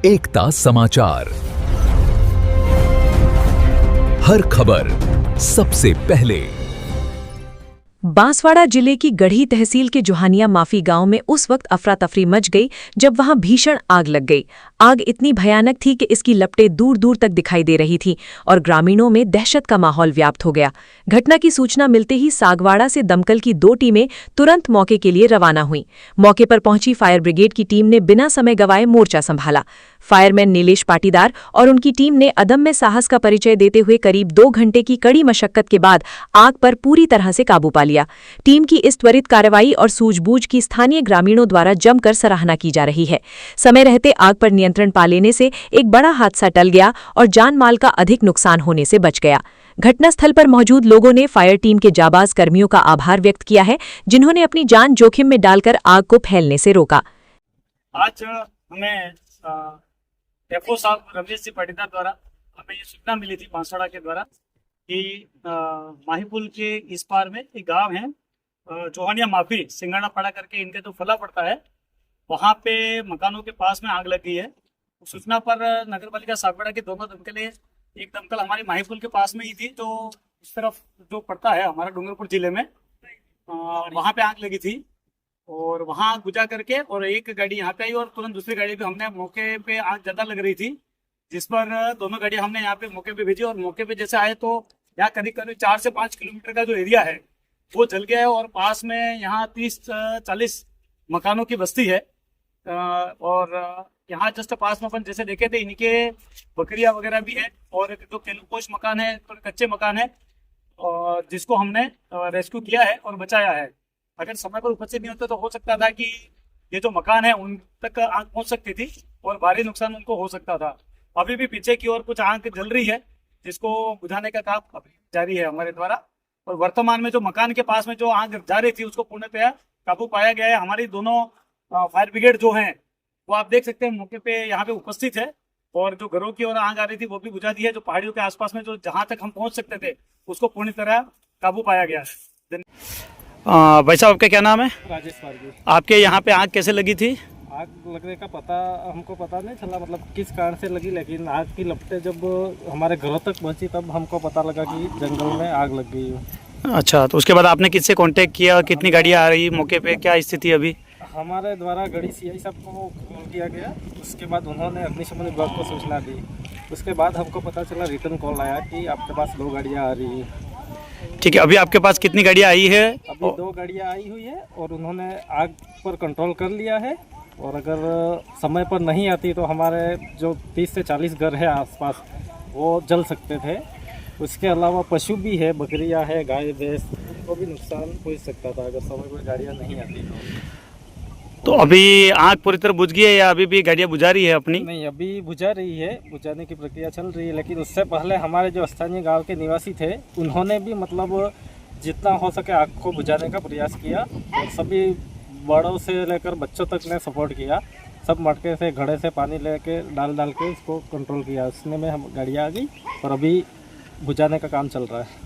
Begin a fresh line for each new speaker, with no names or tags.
एकता समाचार, हर खबर सबसे पहले।
बांसवाड़ा जिले की गढ़ी तहसील के जोहानिया माफी गांव में उस वक्त अफरा तफरी मच गई जब वहां भीषण आग लग गई। आग इतनी भयानक थी कि इसकी लपटें दूर दूर तक दिखाई दे रही थीं और ग्रामीणों में दहशत का माहौल व्याप्त हो गया। घटना की सूचना मिलते ही सागवाड़ा से दमकल की 2 टीमें तुरंत मौके के लिए रवाना हुईं। मौके पर पहुंची फायर ब्रिगेड की टीम ने बिना समय गंवाए मोर्चा संभाला। फायरमैन नीलेश पाटीदार और उनकी टीम ने अदम्य साहस का परिचय देते हुए करीब 2 घंटे की कड़ी मशक्कत के बाद आग पर पूरी तरह से काबू पा लिया। टीम की इस त्वरित कार्रवाई और सूझबूझ की स्थानीय ग्रामीणों द्वारा जमकर सराहना की जा रही है। समय रहते आग पर नियंत्रण पा लेने से एक बड़ा हादसा टल गया और जान माल का अधिक नुकसान होने से बच गया। घटनास्थल पर मौजूद लोगों ने फायर टीम के जाबाज कर्मियों का आभार व्यक्त किया है, जिन्होंने अपनी जान जोखिम में डालकर आग को फैलने से रोका।
आज हमें एफओ साहब रमेश जी पाटीदार द्वारा हमें ये सूचना मिली थी बांसवाड़ा के द्वारा कि माहीपुल के इस पार में एक गांव है जोहानिया माफी सिंगाड़ा पड़ा करके इनके तो फला पड़ता है, वहां पे मकानों के पास में आग लगी है। सूचना पर नगर पालिका सागवाड़ा के दोनों दमकलें, एक दमकल हमारी माहीपुल के पास में ही थी जो इस तरफ जो पड़ता है हमारा डूंगरपुर जिले में, वहां पे आग लगी थी और वहां आग बुझा करके और एक गाड़ी यहाँ पे आई और तुरंत दूसरी गाड़ी पे हमने मौके पे आग ज्यादा लग रही थी, जिस पर दोनों गाड़ी हमने यहाँ पे मौके पे भेजी और मौके पे जैसे आए तो यहाँ करीब करीब 4 से 5 किलोमीटर का जो एरिया है वो जल गया है और पास में यहाँ 30-40 मकानों की बस्ती है और यहाँ जस्ट पास में अपन जैसे देखे थे इनके बकरिया वगैरह भी है और एक दो केलुपोश मकान है, तो कच्चे मकान है और जिसको हमने रेस्क्यू किया है और बचाया है। अगर समय पर उपस्थित नहीं होते तो हो सकता था कि ये जो मकान है उन तक आग पहुंच सकती थी और भारी नुकसान उनको हो सकता था। अभी भी पीछे की ओर कुछ आग जल रही है जिसको बुझाने का काम अभी जारी है हमारे द्वारा और वर्तमान में जो मकान के पास में जो आग जा रही थी उसको पूर्णतया काबू पाया गया है। हमारी दोनों फायर ब्रिगेड जो हैं वो आप देख सकते हैं मौके पे यहाँ पे उपस्थित है और जो घरों की ओर आग आ रही थी वो भी बुझा दी है। जो पहाड़ियों के आसपास में जो जहाँ तक हम पहुंच सकते थे उसको पूरी तरह काबू पाया गया है। भाई साहब आपका क्या नाम है?
राजेश पारगी।
आपके यहाँ पे आग कैसे लगी थी?
आग लगने का हमको पता नहीं चला, मतलब किस कारण से लगी, लेकिन आग की लपटें जब हमारे घरों तक पहुंची तब हमको पता लगा कि जंगल में आग लग गई है।
अच्छा, तो उसके बाद आपने किससे कांटेक्ट किया? कितनी गाड़ियाँ आ रही मौके पे, क्या स्थिति अभी?
हमारे द्वारा गढ़ी सीआई साहब को कॉल किया गया, उसके बाद उन्होंने अग्निशमन विभाग को सूचना दी। उसके बाद हमको पता चला, रिटर्न कॉल आया कि आपके पास 2 गाड़ियाँ आ रही है।
ठीक है, अभी आपके पास कितनी गाड़ियाँ आई है?
अभी 2 गाड़ियाँ आई हुई है और उन्होंने आग पर कंट्रोल कर लिया है और अगर समय पर नहीं आती तो हमारे जो 30 से 40 घर है आसपास वो जल सकते थे। उसके अलावा पशु भी है, बकरियां है, गाय भैंस, उनको भी नुकसान हो सकता था अगर समय पर गाड़ियां नहीं आती तो
अभी आग पूरी तरह बुझ गई है या अभी भी गाड़ियां बुझा रही है अपनी?
नहीं, अभी बुझा रही है, बुझाने की प्रक्रिया चल रही है। लेकिन उससे पहले हमारे जो स्थानीय गाँव के निवासी थे उन्होंने भी मतलब जितना हो सके आग को बुझाने का प्रयास किया और सभी बड़ों से लेकर बच्चों तक ने सपोर्ट किया। सब मटके से, घड़े से पानी लेके डाल के इसको कंट्रोल किया। उसमें हम गाड़ियाँ आ गई और अभी बुझाने का काम चल रहा है।